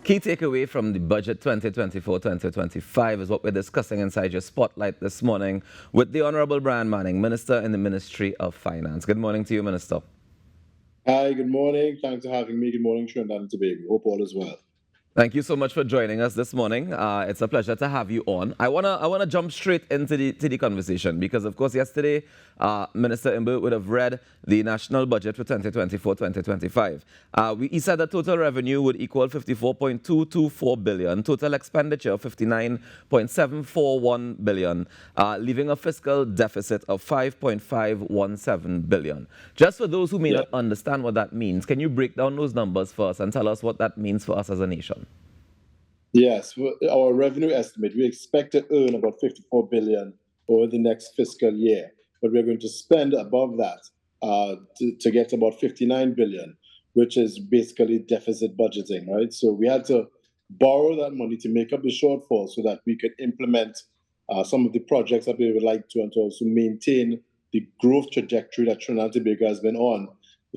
Key takeaway from the budget 2024-2025 is what we're discussing inside your spotlight this morning with the Honorable Brian Manning, Minister in the Ministry of Finance. Good morning to you, Minister. Hi, good morning. Thanks for having me. Good morning, Trinidad and Tobago. Hope all is well. Thank you so much for joining us this morning. It's a pleasure to have you on. I wanna jump straight into the conversation because, of course, yesterday Minister Imber would have read the national budget for 2024-2025. He said that total revenue would equal 54.224 billion, total expenditure 59.741 billion, leaving a fiscal deficit of 5.517 billion. Just for those who may not understand what that means, can you break down those numbers for us and tell us what that means for us as a nation? Yes, our revenue estimate, we expect to earn about 54 billion over the next fiscal year, but we're going to spend above that to get about 59 billion, which is basically deficit budgeting, right? So we had to borrow that money to make up the shortfall so that we could implement some of the projects that we would like to, and to also maintain the growth trajectory that Trinidad and Tobago has been on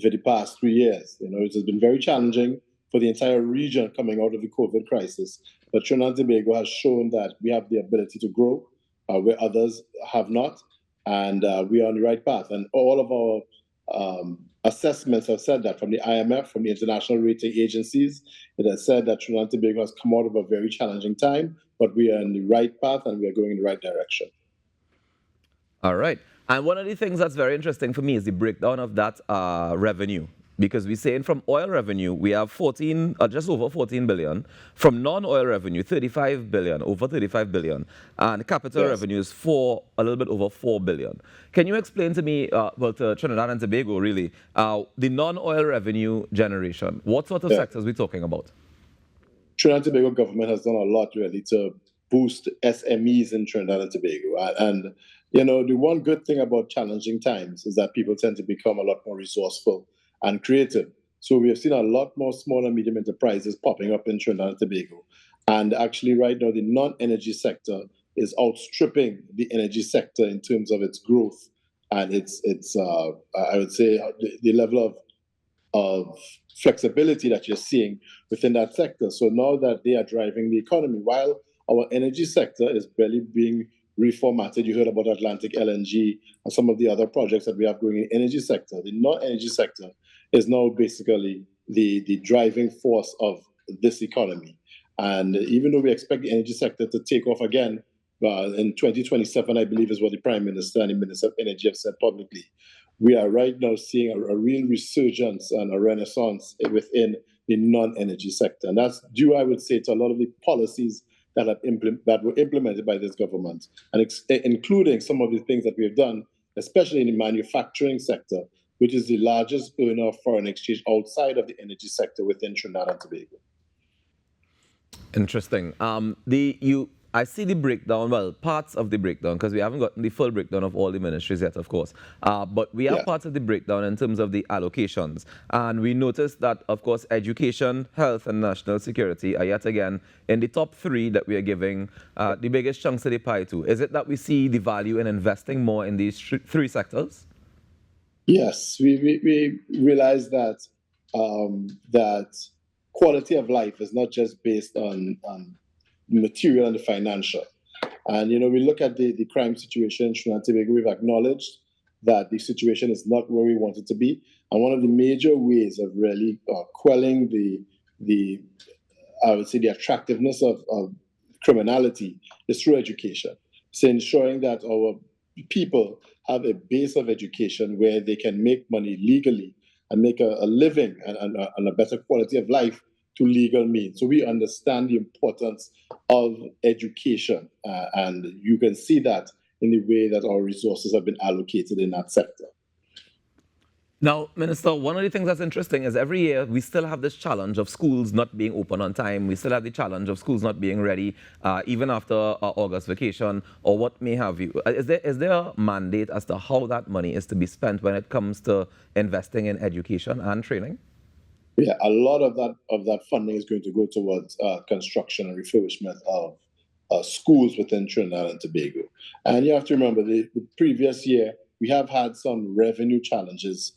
for the past 3 years. It has been very challenging for the entire region coming out of the COVID crisis. But Trinidad and Tobago has shown that we have the ability to grow where others have not, and we are on the right path. And all of our assessments have said that, from the IMF, from the international rating agencies. It has said that Trinidad and Tobago has come out of a very challenging time, but we are in the right path and we are going in the right direction. All right. And one of the things that's very interesting for me is the breakdown of that revenue. Because we're saying from oil revenue, we have just over 14 billion. From non-oil revenue, 35 billion, over 35 billion. And capital revenue is a little bit over 4 billion. Can you explain to me, to Trinidad and Tobago, really, the non-oil revenue generation? What sort of sectors are we talking about? Trinidad and Tobago government has done a lot, really, to boost SMEs in Trinidad and Tobago. And, the one good thing about challenging times is that people tend to become a lot more resourceful and creative. So we have seen a lot more small and medium enterprises popping up in Trinidad and Tobago. And actually right now, the non-energy sector is outstripping the energy sector in terms of its growth. And it's I would say, the level of flexibility that you're seeing within that sector. So now that they are driving the economy, while our energy sector is barely being reformatted. You heard about Atlantic LNG and some of the other projects that we have going in the energy sector. The non-energy sector is now basically the driving force of this economy. And even though we expect the energy sector to take off again in 2027, I believe is what the Prime Minister and the Minister of Energy have said publicly, we are right now seeing a real resurgence and a renaissance within the non-energy sector. And that's due, I would say, to a lot of the policies that were implemented by this government, and including some of the things that we have done, especially in the manufacturing sector, which is the largest earner of foreign exchange outside of the energy sector within Trinidad and Tobago. Interesting. I see the breakdown, well, parts of the breakdown, because we haven't gotten the full breakdown of all the ministries yet, of course. But we have parts of the breakdown in terms of the allocations. And we noticed that, of course, education, health, and national security are yet again in the top three that we are giving the biggest chunks of the pie to. Is it that we see the value in investing more in these three sectors? Yes, we realize that that quality of life is not just based on material and the financial. And, we look at the crime situation in Trinidad and Tobago. We've acknowledged that the situation is not where we want it to be. And one of the major ways of really quelling the I would say, the attractiveness of criminality is through education. So ensuring that our people have a base of education where they can make money legally and make a living and a better quality of life to legal means. So we understand the importance of education, and you can see that in the way that our resources have been allocated in that sector. Now, Minister, one of the things that's interesting is every year we still have this challenge of schools not being open on time. We still have the challenge of schools not being ready, even after August vacation or what may have you. Is there a mandate as to how that money is to be spent when it comes to investing in education and training? Yeah, a lot of that funding is going to go towards construction and refurbishment of schools within Trinidad and Tobago. And you have to remember, the previous year, we have had some revenue challenges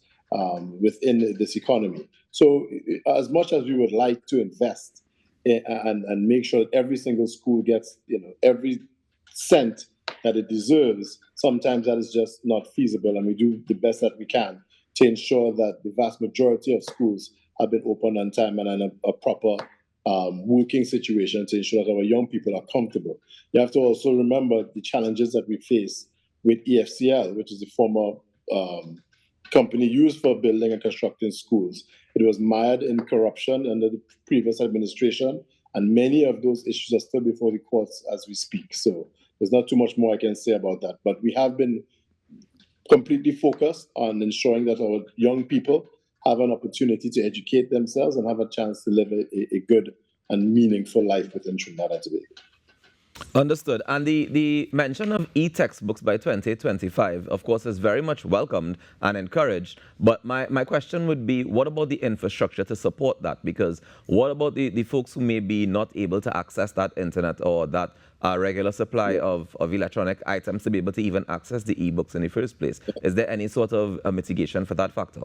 within this economy. So as much as we would like to invest and make sure that every single school gets, every cent that it deserves, sometimes that is just not feasible. And we do the best that we can to ensure that the vast majority of schools have been open on time and in a proper working situation to ensure that our young people are comfortable. You have to also remember the challenges that we face with EFCL, which is the former company used for building and constructing schools. It was mired in corruption under the previous administration, and many of those issues are still before the courts as we speak. So there's not too much more I can say about that. But we have been completely focused on ensuring that our young people have an opportunity to educate themselves and have a chance to live a good and meaningful life within Trinidad and Tobago. Understood. And the mention of e-textbooks by 2025, of course, is very much welcomed and encouraged. But my question would be, what about the infrastructure to support that? Because what about the folks who may be not able to access that internet or that regular supply of electronic items to be able to even access the e-books in the first place? Is there any sort of mitigation for that factor?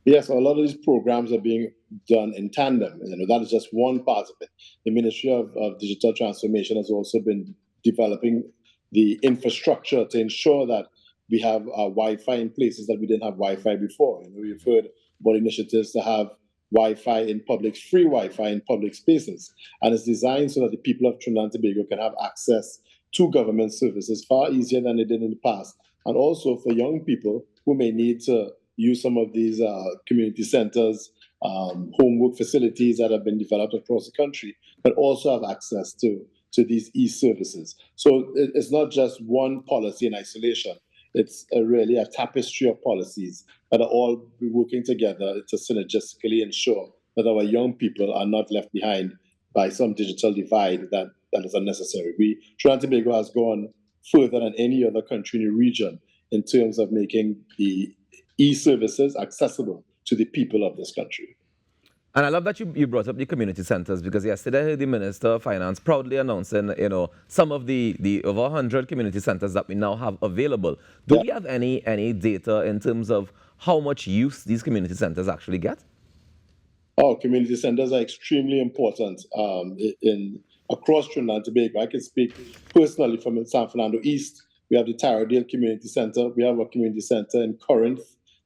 Yes, a lot of these programs are being done in tandem. That is just one part of it. The Ministry of Digital Transformation has also been developing the infrastructure to ensure that we have Wi-Fi in places that we didn't have Wi-Fi before. We've heard about initiatives to have Wi-Fi in public, free Wi-Fi in public spaces. And it's designed so that the people of Trinidad and Tobago can have access to government services far easier than they did in the past. And also for young people who may need to use some of these community centers, homework facilities that have been developed across the country, but also have access to these e-services. So it's not just one policy in isolation. It's really a tapestry of policies that are all working together to synergistically ensure that our young people are not left behind by some digital divide that is unnecessary. Trinidad and Tobago has gone further than any other country in the region in terms of making the e-services accessible to the people of this country. And I love that you brought up the community centers, because yesterday I heard the Minister of Finance proudly announcing, some of the over 100 community centers that we now have available. Do we have any data in terms of how much use these community centers actually get? Oh, community centers are extremely important across Trinidad and Tobago. I can speak personally from San Fernando East. We have the Taradale Community Center. We have a community center in Corinth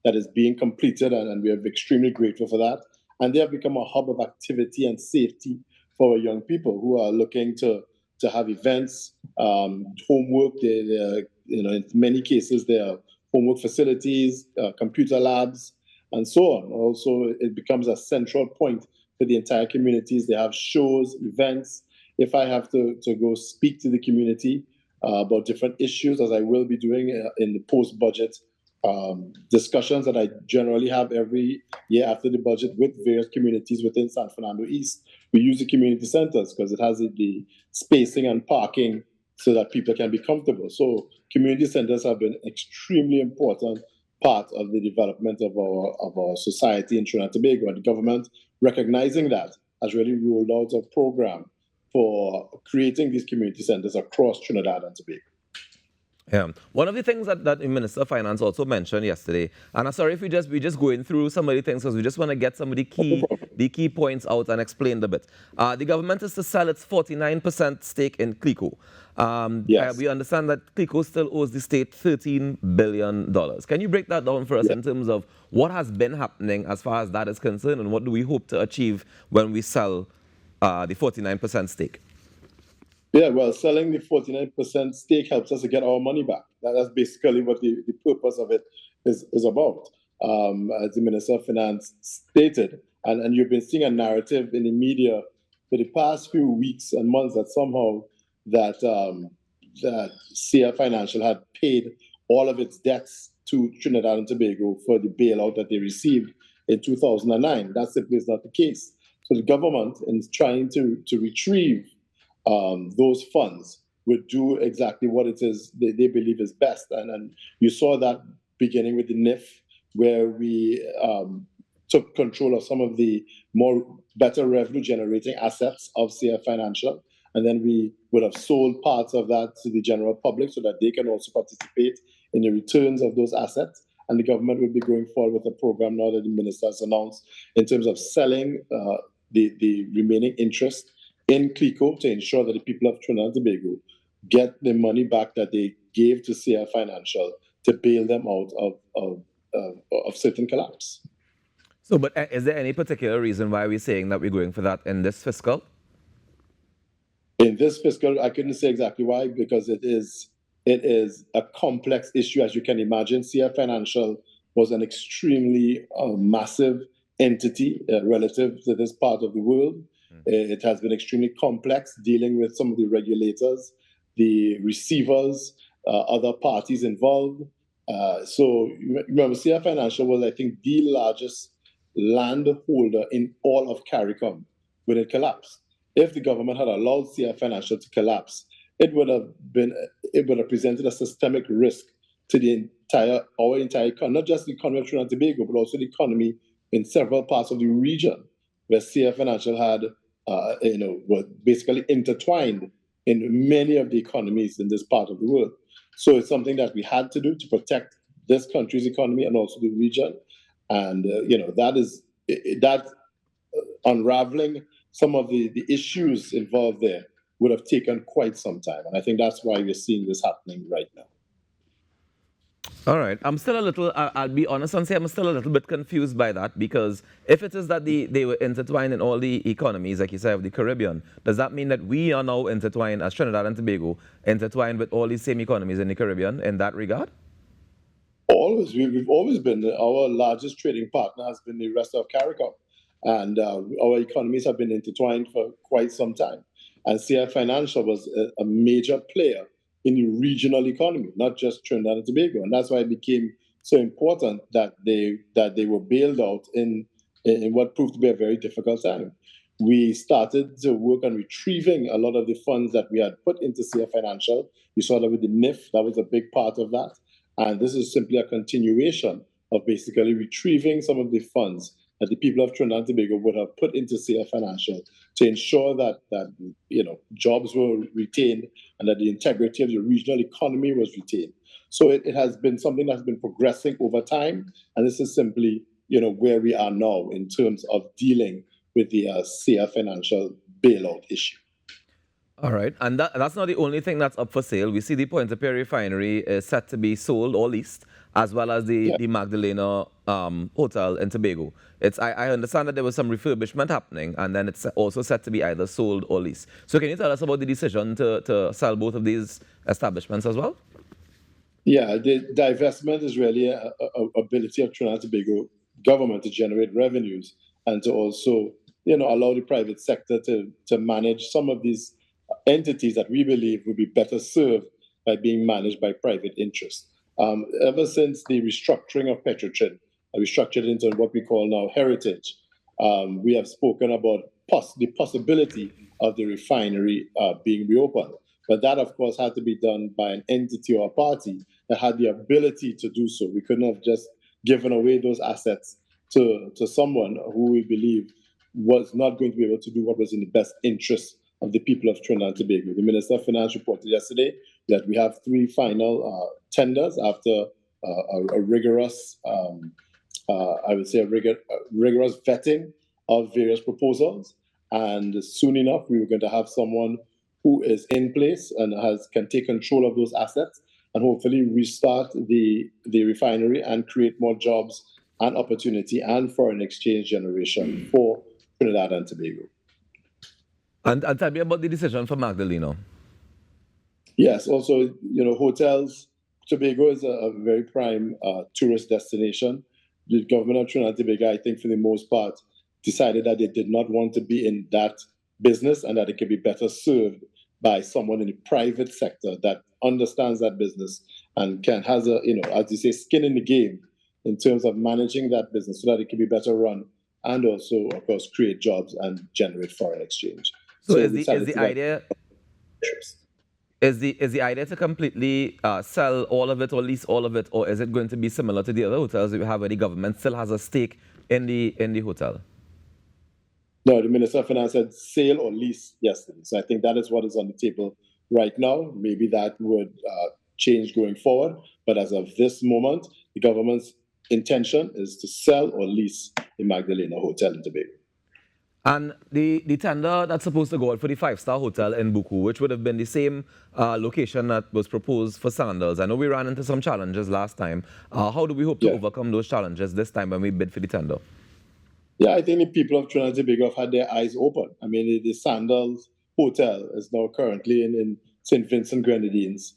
that is being completed, and we are extremely grateful for that. And they have become a hub of activity and safety for our young people who are looking to have events, homework. In many cases, there are homework facilities, computer labs, and so on. Also, it becomes a central point for the entire communities. They have shows, events. If I have to go speak to the community about different issues, as I will be doing in the post-budget discussions that I generally have every year after the budget with various communities within San Fernando East, we use the community centers because it has the spacing and parking so that people can be comfortable. So community centers have been extremely important part of the development of our society in Trinidad and Tobago. And the government, recognizing that, has really rolled out a program for creating these community centers across Trinidad and Tobago. Yeah. One of the things that the Minister of Finance also mentioned yesterday, and I'm sorry if we just going through some of the things because we just want to get some of the key points out and explain a bit. The government is to sell its 49% stake in Clico. Yes. We understand that Clico still owes the state $13 billion. Can you break that down for us in terms of what has been happening as far as that is concerned, and what do we hope to achieve when we sell the 49% stake? Yeah, well, selling the 49% stake helps us to get our money back. That's basically what the purpose of it is about. As the Minister of Finance stated, and you've been seeing a narrative in the media for the past few weeks and months that somehow that CL Financial had paid all of its debts to Trinidad and Tobago for the bailout that they received in 2009. That simply is not the case. So the government is trying to retrieve those funds would do exactly what it is they believe is best. And you saw that beginning with the NIF, where we took control of some of the better revenue generating assets of CF Financial. And then we would have sold parts of that to the general public so that they can also participate in the returns of those assets. And the government will be going forward with a program now that the minister has announced in terms of selling the remaining interest in Clico to ensure that the people of Trinidad and Tobago get the money back that they gave to CF Financial to bail them out of certain collapse. So, but is there any particular reason why we're saying that we're going for that in this fiscal? In this fiscal, I couldn't say exactly why, because it is a complex issue, as you can imagine. CF Financial was an extremely massive entity relative to this part of the world. It has been extremely complex dealing with some of the regulators, the receivers, other parties involved. So remember, CF Financial was, I think, the largest landholder in all of CARICOM when it collapsed. If the government had allowed CF Financial to collapse, it would have presented a systemic risk to our entire economy, not just the economy of Trinidad and Tobago, but also the economy in several parts of the region where CF Financial had, were basically intertwined in many of the economies in this part of the world. So it's something that we had to do to protect this country's economy and also the region. And that unraveling some of the issues involved there would have taken quite some time. And I think that's why we're seeing this happening right now. All right. I'm still a little, I'll be honest and say I'm still a little bit confused by that, because if it is that they were intertwined in all the economies, like you said, of the Caribbean, does that mean that we are now intertwined as Trinidad and Tobago, intertwined with all these same economies in the Caribbean in that regard? Always. We've always been, our largest trading partner has been the rest of CARICOM. And our economies have been intertwined for quite some time. And CF Financial was a major player in the regional economy, not just Trinidad and Tobago. And that's why it became so important that they were bailed out in what proved to be a very difficult time. We started to work on retrieving a lot of the funds that we had put into CF Financial. You saw that with the NIF, that was a big part of that. And this is simply a continuation of basically retrieving some of the funds that the people of Trinidad and Tobago would have put into CF Financial to ensure that jobs were retained and that the integrity of the regional economy was retained. So it has been something that's been progressing over time, and this is simply where we are now in terms of dealing with the CF Financial bailout issue. All right, and that's not the only thing that's up for sale. We see the Point of Pearl refinery is set to be sold or leased, as well as the Magdalena hotel in Tobago. I understand that there was some refurbishment happening, and then it's also set to be either sold or leased. So can you tell us about the decision to sell both of these establishments as well? Yeah, the divestment is really a ability of Trinidad and Tobago government to generate revenues and to also allow the private sector to manage some of these entities that we believe would be better served by being managed by private interests. Ever since the restructuring of Petrotrin, restructured into what we call now Heritage, we have spoken about the possibility of the refinery being reopened. But that, of course, had to be done by an entity or a party that had the ability to do so. We couldn't have just given away those assets to someone who we believe was not going to be able to do what was in the best interest of the people of Trinidad and Tobago. The Minister of Finance reported yesterday that we have 3 final tenders after a rigorous, I would say, rigorous vetting of various proposals. And soon enough, we were going to have someone who is in place and can take control of those assets and hopefully restart the refinery and create more jobs and opportunity and foreign exchange generation for Trinidad and Tobago. And tell me about the decision for Magdalena. Yes, also, hotels. Tobago is a very prime tourist destination. The government of Trinidad and Tobago, I think, for the most part, decided that they did not want to be in that business and that it could be better served by someone in the private sector that understands that business and has a, as you say, skin in the game in terms of managing that business so that it can be better run and also, of course, create jobs and generate foreign exchange. So is the idea to completely sell all of it or lease all of it, or is it going to be similar to the other hotels that we have where the government still has a stake in the hotel? No, the Minister of Finance said sale or lease yesterday. So I think that is what is on the table right now. Maybe that would change going forward. But as of this moment, the government's intention is to sell or lease the Magdalena Hotel in Tobago. And the tender that's supposed to go out for the five-star hotel in Buku, which would have been the same location that was proposed for Sandals. I know we ran into some challenges last time. How do we hope to Yeah. overcome those challenges this time when we bid for the tender? Yeah, I think the people of Trinidad and Tobago have had their eyes open. I mean, the Sandals Hotel is now currently in St. Vincent Grenadines,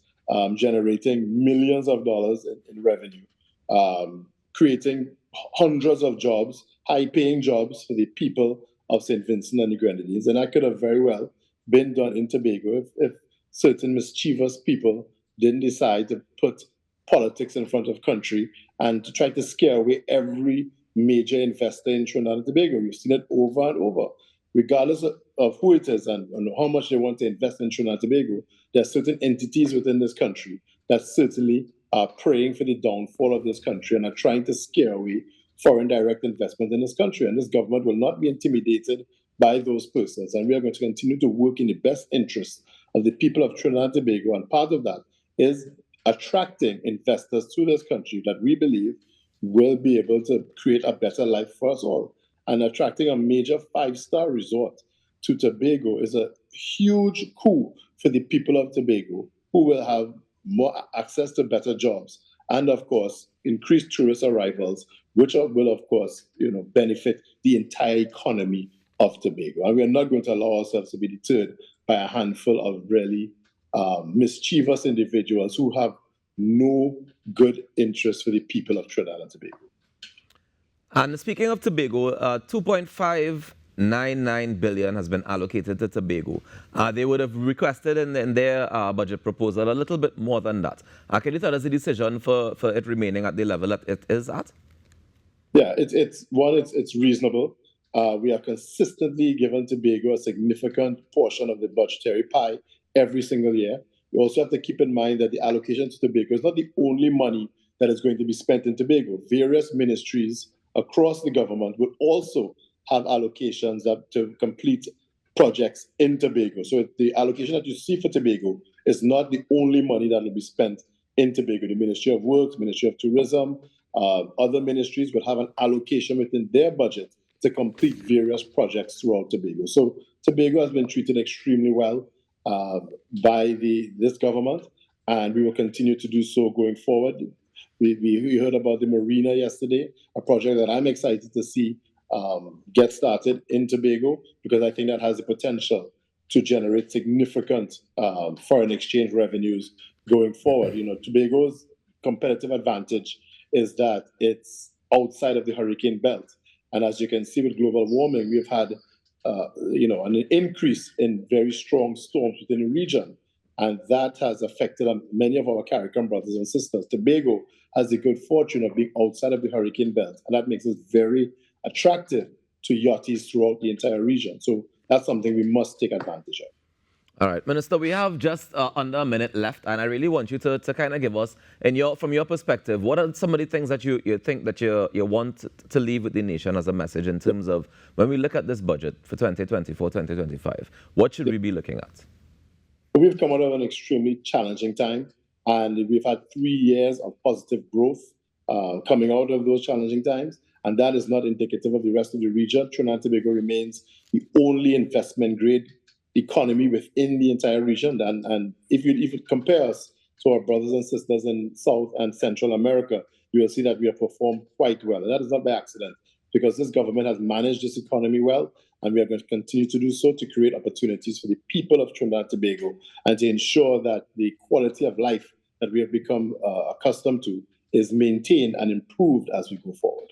generating millions of dollars in revenue, creating hundreds of jobs, high-paying jobs for the people of St. Vincent and the Grenadines. And that could have very well been done in Tobago if certain mischievous people didn't decide to put politics in front of country and to try to scare away every major investor in Trinidad and Tobago. We've seen it over and over. Regardless of who it is and how much they want to invest in Trinidad and Tobago, there are certain entities within this country that certainly are praying for the downfall of this country and are trying to scare away foreign direct investment in this country. And this government will not be intimidated by those persons. And we are going to continue to work in the best interest of the people of Trinidad and Tobago. And part of that is attracting investors to this country that we believe will be able to create a better life for us all. And attracting a major five-star resort to Tobago is a huge coup for the people of Tobago, who will have more access to better jobs and, of course, increased tourist arrivals, which will, of course, benefit the entire economy of Tobago. And we are not going to allow ourselves to be deterred by a handful of really mischievous individuals who have no good interest for the people of Trinidad and Tobago. And speaking of Tobago, 2.599 billion has been allocated to Tobago. They would have requested in their budget proposal a little bit more than that. Can you tell us the decision for it remaining at the level that it is at? Yeah, it's reasonable. We are consistently given Tobago a significant portion of the budgetary pie every single year. We also have to keep in mind that the allocation to Tobago is not the only money that is going to be spent in Tobago. Various ministries across the government will also have allocations to complete projects in Tobago. So the allocation that you see for Tobago is not the only money that will be spent in Tobago. The Ministry of Works, Ministry of Tourism, other ministries will have an allocation within their budget to complete various projects throughout Tobago. So Tobago has been treated extremely well by this government, and we will continue to do so going forward. We heard about the marina yesterday, a project that I'm excited to see get started in Tobago, because I think that has the potential to generate significant foreign exchange revenues going forward. Tobago's competitive advantage is that it's outside of the hurricane belt. And as you can see with global warming, we've had an increase in very strong storms within the region. And that has affected many of our CARICOM brothers and sisters. Tobago has the good fortune of being outside of the hurricane belt, and that makes it very attractive to yachties throughout the entire region. So that's something we must take advantage of. All right, Minister, we have just under a minute left, and I really want you to kind of give us, from your perspective, what are some of the things that you think that you want to leave with the nation as a message in terms of when we look at this budget for 2024, 2025, what should we be looking at? We've come out of an extremely challenging time, and we've had 3 years of positive growth coming out of those challenging times, and that is not indicative of the rest of the region. Trinidad and Tobago remains the only investment-grade economy within the entire region. And if you compare us to our brothers and sisters in South and Central America, you will see that we have performed quite well. And that is not by accident, because this government has managed this economy well, and we are going to continue to do so to create opportunities for the people of Trinidad and Tobago and to ensure that the quality of life that we have become accustomed to is maintained and improved as we go forward.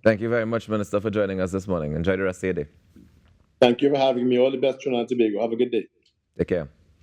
Thank you very much, Minister, for joining us this morning. Enjoy the rest of your day. Thank you for having me. All the best, Trinidad and Tobago. Have a good day. Take care.